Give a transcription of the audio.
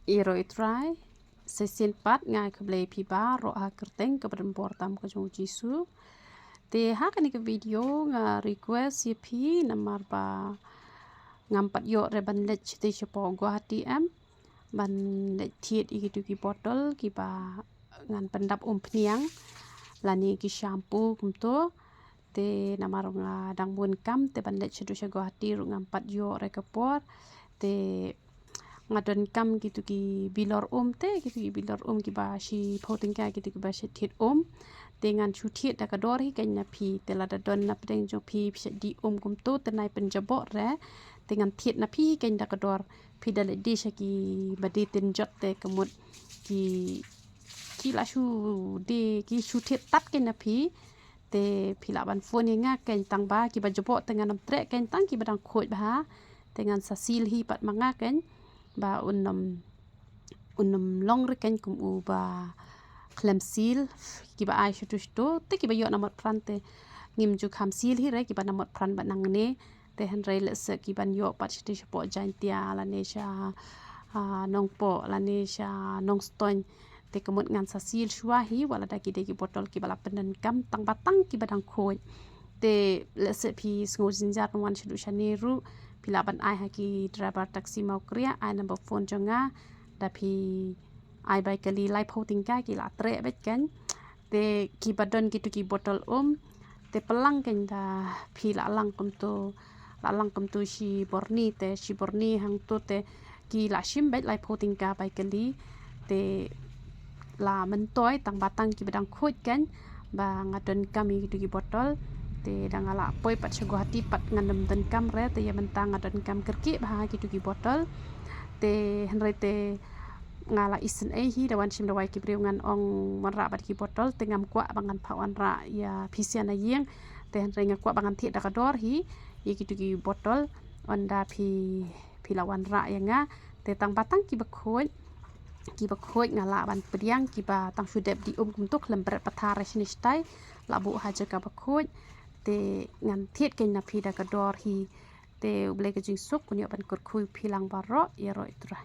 Iro itrai sesin pat ngai keblei piba ro ha kerteng ke berempor tam ke jong jisu te ha kan ke video nga request ye pi namar ba ngampat yo re ban let te chepo go hati am ban let thiet i tu ki botol ki ba ngan pendap pniang lani ki shampoo kum to te namar nga dang bun kam te ban let chedu go hati ru ngampat yo re kepor te ngadon kam gitu ki bilor te gitu ki bilor ki ba shi potingka gitu ki ba shi thit dengan chu thiet da kador hi kan na phi te la da don na pdeng jo phi di kum to te nai pen jabo re dengan thiet na phi kan da kador phi da le di ki badi tin jot te kemut ki la shu de ki shu thiet tat kan na phi te phi la ban phone nga kan tang ba ki ba jabo dengan nam tre kan tang ki ba dang khoj ba dengan sasil hi pat manga kan ba unam long reken kum u ba klemsil ki ba ai shutu te ki ba yo namot prante ngim ju khamsil hi re ki ba namot pran ba nang ne te han re le se ki ban yo pat shti po jantia la ne sha nong po la ne sha nong ston te kemut ngan sasil shwa hi wala da ki de ki botol ki bala penen kam tang batang ki ba dang khoj te le se pi sngo jinjat wan shutu shaneru pilaban ai haki driver taxi mau kriya ai number phone jonga da pi ai bai kali lai tingka ki la tre bet kan te ki badon ki tu ki botol te pelang kan da pi la lang kum tu shi borni hang tu te ki la shim bet lai tingka bai kali te la mentoi tang batang ki bedang khoj kan ba ngadon kami ki tu ki botol te dang ala poi pat chego hati pat ngandem den kam re te ya mentang ngadon kam kerki bah ki tu ki botol te henre te ngala isen hi dawan shim dawai ki briungan ong manra bat ki botol te ngam kwa bangan phawan ra ya phisian yeng te henre ngakwa bangan thi da kador hi ye ki tu ki botol onda phi lawan ra ya nga te tang batang ki ba khoj ngala ban priang ki ba tang shudep di kum tuk lembret pathar shni stai labu haja ka ba khoj te ngan thiet ken na phi da kador hi te uble ke jing suk kunyo ban kur khui philang baro ye ro itra